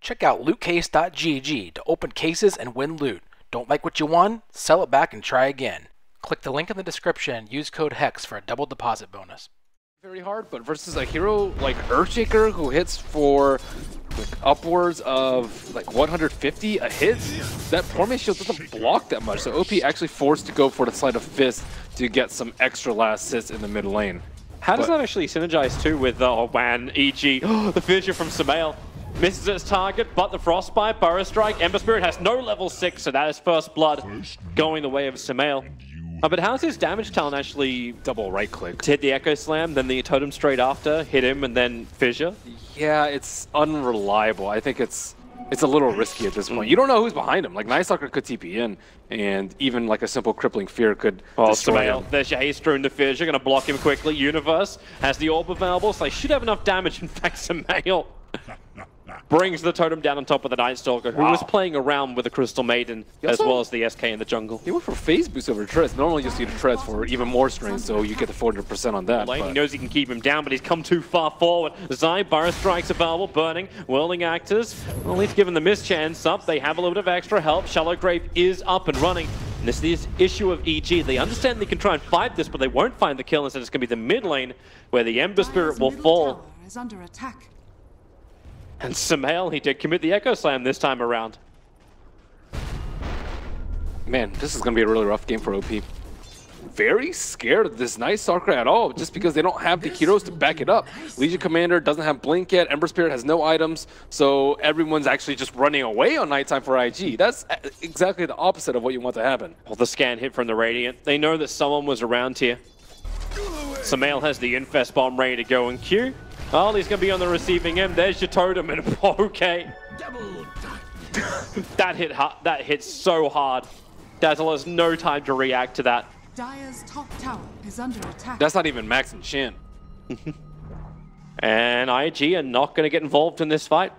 Check out lootcase.gg to open cases and win loot. Don't like what you won? Sell it back and try again. Click the link in the description and use code HEX for a double deposit bonus. Very hard, but versus a hero like Earthshaker who hits for like upwards of like 150 a hit, that Portman shield doesn't block that much. So OP actually forced to go for the Sleight of Fist to get some extra last hits in the mid lane. How does that actually synergize too with WAN, EG, the fissure from SumaiL? Misses its target, but the Frostbite, Burrow Strike, Ember Spirit has no level 6, so that is first blood going the way of SumaiL. But how's his damage talent actually Double right click to hit the Echo Slam, then the Totem straight after, hit him, and then fissure? Yeah, it's unreliable. I think it's a little risky at this point. You don't know who's behind him. Like SumaiL could TP in, and even like a simple Crippling Fear could destroy him. There's your haste rune to fissure, gonna block him quickly. Universe has the orb available, so they should have enough damage. In fact, SumaiL brings the totem down on top of the Night Stalker, who was playing around with the Crystal Maiden, as well as the SK in the jungle. He went for phase boost over Treads. Normally you see the Treads for even more strength, so you get the 400% on that. He knows he can keep him down, but he's come too far forward. Zai, Burrow Strike's available, burning, whirling actors. Well, he's given the mischance up. They have a little bit of extra help. Shallow Grave is up and running. And this is the issue of EG. They understand they can try and fight this, but they won't find the kill. Instead, it's going to be the mid lane where the Ember Spirit will fall. Is under attack. And SumaiL, he did commit the Echo Slam this time around. Man, this is going to be a really rough game for OP. Very scared of this Night Stalker at all, just because they don't have the heroes to back it up. Legion Commander doesn't have Blink yet, Ember Spirit has no items, so everyone's actually just running away on nighttime for IG. That's exactly the opposite of what you want to happen. Well, the scan hit from the Radiant. They know that someone was around here. SumaiL has the Infest Bomb ready to go in queue. Oh, he's going to be on the receiving end. There's your totem, and okay. That hit so hard. Dazzle has no time to react to that. Dire's top tower is under attack. That's not even Max Enchant. And IG are not going to get involved in this fight.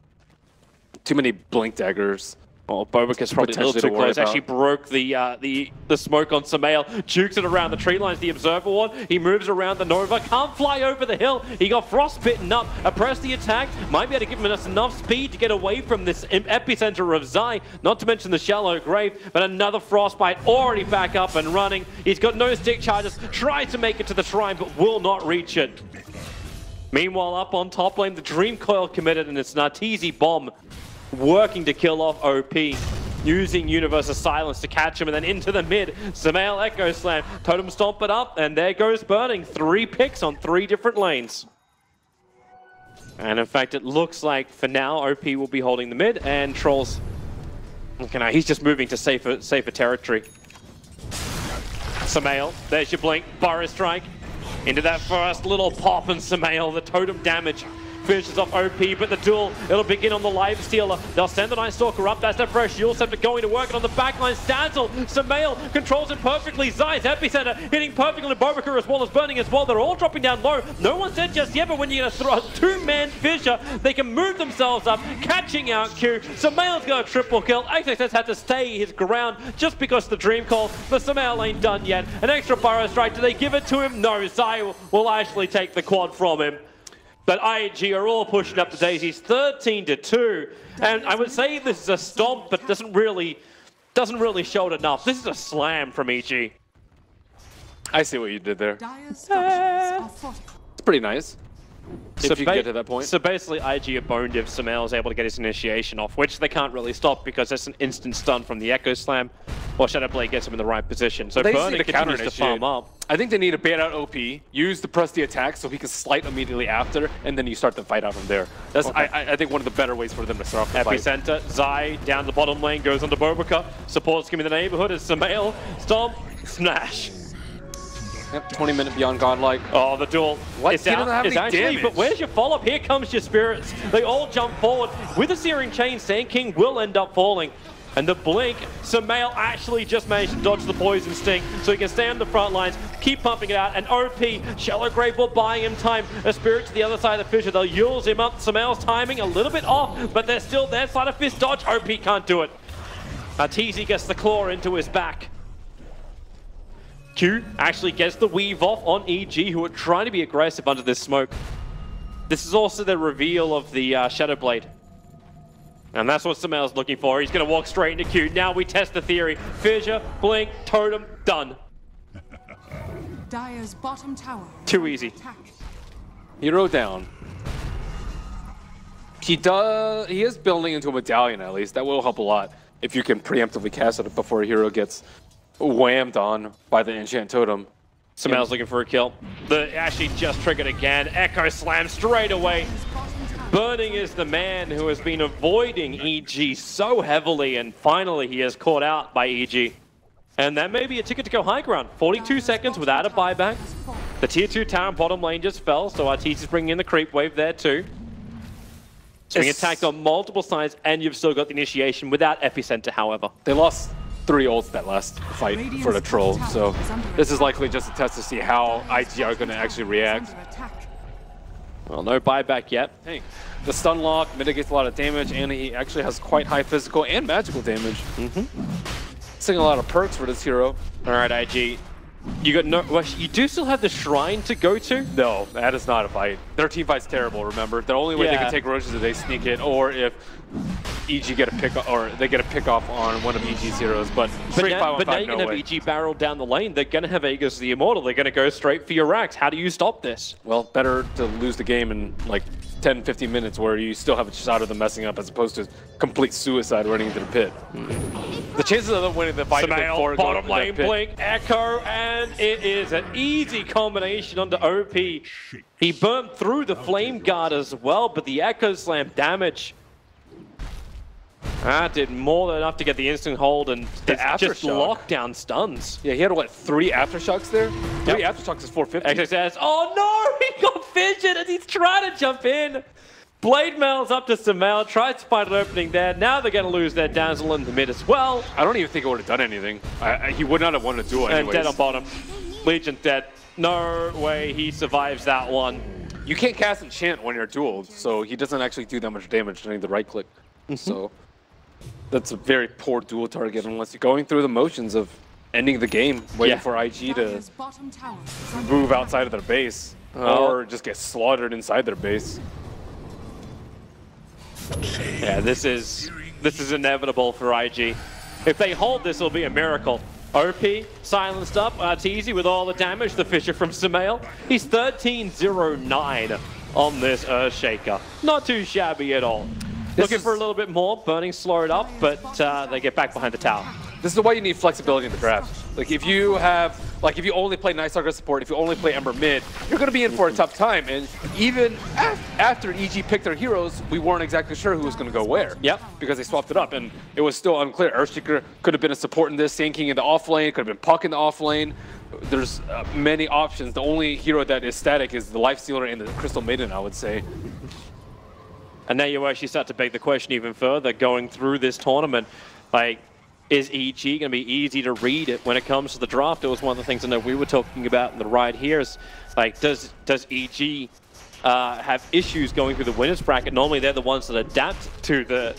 Too many Blink daggers. Oh, Bobik is probably a little too close. Actually broke the smoke on SumaiL. Jukes it around the tree lines. The Observer Ward. He moves around the Nova. Can't fly over the hill. He got frostbitten up. Press the attack. Might be able to give him enough speed to get away from this epicenter of Zai. Not to mention the Shallow Grave. But another Frostbite already back up and running. He's got no stick charges. Tries to make it to the shrine, but will not reach it. Meanwhile, up on top lane, the Dream Coil committed, and it's an Arteezy bomb working to kill off OP, using Universe's silence to catch him, and then into the mid. SumaiL Echo Slam, Totem Stomp it up, and there goes Burning. 3 picks on 3 different lanes. And in fact, it looks like for now, OP will be holding the mid, and Trolls, okay, now he's just moving to safer territory. SumaiL, there's your blink, Burrow Strike, into that first little pop, and SumaiL, the totem damage finishes off OP, but the duel, it'll begin on the Life Stealer. They'll send the Night Stalker up. That's the fresh Shield Scepter going to work, and on the backline, Stancil, SumaiL controls it perfectly. Zai's epicenter hitting perfectly, and Bobika as well as Burning as well. They're all dropping down low. No one's dead just yet, but when you're going to throw a 2-man fissure, they can move themselves up, catching out Q. SumaiL's got a triple kill. XXS had to stay his ground just because of the Dream Call, but SumaiL ain't done yet. An extra Burrow Strike. Do they give it to him? No, Zai will actually take the quad from him. But IG are all pushing up the daisies, 13-2, and I would say this is a stomp, but doesn't really show it enough. This is a slam from EG. I see what you did there. Dire's structures are fortified. It's pretty nice. If you get to that point. So basically, IG are boned if SumaiL is able to get his initiation off, which they can't really stop because it's an instant stun from the Echo Slam, while Shadowblade gets him in the right position. So Burning continues to farm up. I think they need to bait out OP, use the press the attack so he can slight immediately after, and then you start the fight out from there. That's, okay. I think, one of the better ways for them to start off the fight. Epicenter, Zai down the bottom lane, goes onto Bobika. Support's giving the neighborhood as SumaiL, Stomp, Smash. Yep, 20-minute Beyond Godlike. Oh, the duel. What? It's He doesn't have any damage. But where's your follow-up? Here comes your spirits. They all jump forward. With a Searing Chain, Sand King will end up falling. And the blink, SumaiL actually just managed to dodge the Poison Sting, so he can stay on the front lines, keep pumping it out, and OP, Shallow Grave will buying him time. A Spirit to the other side of the fissure, they'll use him up. SumaiL's timing a little bit off, but they're still there. Sleight of Fist dodge, OP can't do it. Arteezy gets the claw into his back. Q actually gets the weave off on EG, who are trying to be aggressive under this smoke. This is also the reveal of the Shadowblade. And that's what SumaiL's looking for. He's going to walk straight into Q. Now we test the theory. Fissure, blink, totem, done. Dire's bottom tower. Too easy. Hero down. He is building into a medallion at least. That will help a lot if you can preemptively cast it before a hero gets whammed on by the enchant totem. SumaiL's looking for a kill. The actually just triggered again. Echo slam straight away. Burning is the man who has been avoiding EG so heavily, and finally he is caught out by EG. And that may be a ticket to go high ground. 42 seconds without a buyback. The tier 2 tower bottom lane just fell, so Arteezy's bringing in the creep wave there too. So being attacked on multiple sides, and you've still got the initiation without epicenter, however. They lost 3 ults that last fight for the troll, so this is likely just a test to see how IG are going to actually react. Well, no buyback yet. Hey, the stun lock mitigates a lot of damage, and he actually has quite high physical and magical damage. Seeing a lot of perks for this hero. All right, IG. You got no. Well, you do still have the shrine to go to. No, that is not a fight. Their team fight's terrible. Remember, the only way they can take Roche is if they sneak it, or if EG get a pick, or they get a pick off on one of EG's heroes. But now you're gonna have EG barrel down the lane. They're gonna have Aegis the Immortal. They're gonna go straight for your racks. How do you stop this? Well, better to lose the game in like 10, 15 minutes where you still have a shot of them messing up, as opposed to complete suicide running into the pit. The chances of them winning the fight SumaiL, bottom lane blink, Echo, and it is an easy combination onto OP. He burnt through the Flame Guard as well, but the Echo Slam damage did more than enough to get the instant hold and just lockdown stuns. Yeah, he had what, 3 aftershocks there? 3 aftershocks is 450. Echo says, oh no, he got fissured and he's trying to jump in. Blade mails up to SumaiL, tries to find an opening there. Now they're going to lose their Dazzle in the mid as well. I don't even think it would have done anything. He would not have won a duel anyways. And dead on bottom. Legion dead. No way he survives that one. You can't cast Enchant when you're dueled, so he doesn't actually do that much damage during the right click. So that's a very poor duel target unless you're going through the motions of ending the game, waiting for IG to move outside of their base, or just get slaughtered inside their base. Yeah, this is inevitable for IG. If they hold this, it'll be a miracle. OP silenced up, Arteezy with all the damage, the Fissure from SumaiL. He's 13-0-9 on this Earthshaker. Not too shabby at all. Looking for a little bit more, Burning slowed up, but they get back behind the tower. This is why you need flexibility in the draft. Like if you have, if you only play Night Stalker support, if you only play Ember mid, you're going to be in for a tough time. And even after EG picked their heroes, we weren't exactly sure who was going to go where. Yep. Because they swapped it up, and it was still unclear. Earthshaker could have been a support in this, Sand King in the off lane, could have been Puck in the off lane. There's many options. The only hero that is static is the Lifestealer and the Crystal Maiden, I would say. And now you actually start to beg the question even further, going through this tournament, like, is EG going to be easy to read it when it comes to the draft? It was one of the things I know we were talking about in the ride here is, like, does EG have issues going through the winners bracket? Normally they're the ones that adapt to the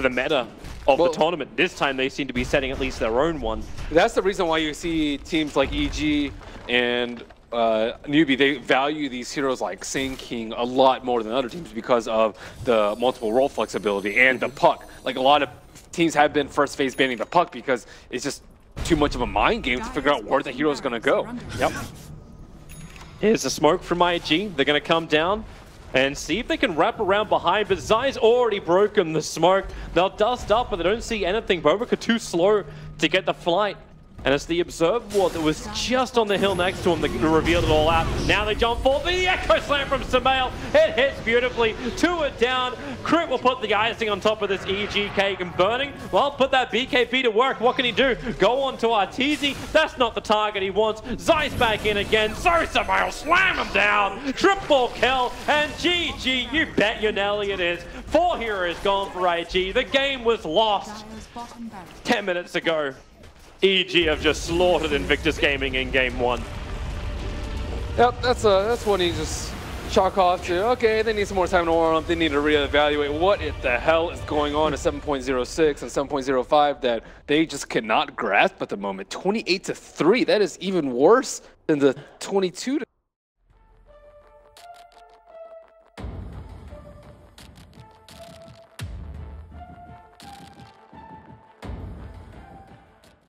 meta of the tournament. This time they seem to be setting at least their own one. That's the reason why you see teams like EG and Newbie, they value these heroes like Sand King a lot more than other teams because of the multiple role flexibility and the Puck. Like, a lot of teams have been first phase banning the Puck because it's just too much of a mind game to figure out where the hero is going to go. Yep. Here's the smoke from IG. They're going to come down and see if they can wrap around behind, but Zai's already broken the smoke. They'll dust up, but they don't see anything. Bobika too slow to get the flight. And it's the Observer Ward that was just on the hill next to him that revealed it all out. Now they jump forward. The Echo Slam from SumaiL. It hits beautifully. 2 it down. Crit will put the icing on top of this EG cake, and Burning, well, put that BKB to work. What can he do? Go on to Arteezy. That's not the target he wants. Zeiss back in again. So SumaiL slam him down. Triple kill. And GG, you bet your Nelly it is. 4 heroes gone for IG. The game was lost 10 minutes ago. EG have just slaughtered Invictus Gaming in Game 1. Yep, that's one you just chalk off to, okay, they need some more time to warm up, they need to reevaluate what the hell is going on at 7.06 and 7.05 that they just cannot grasp at the moment. 28-3, that is even worse than the 22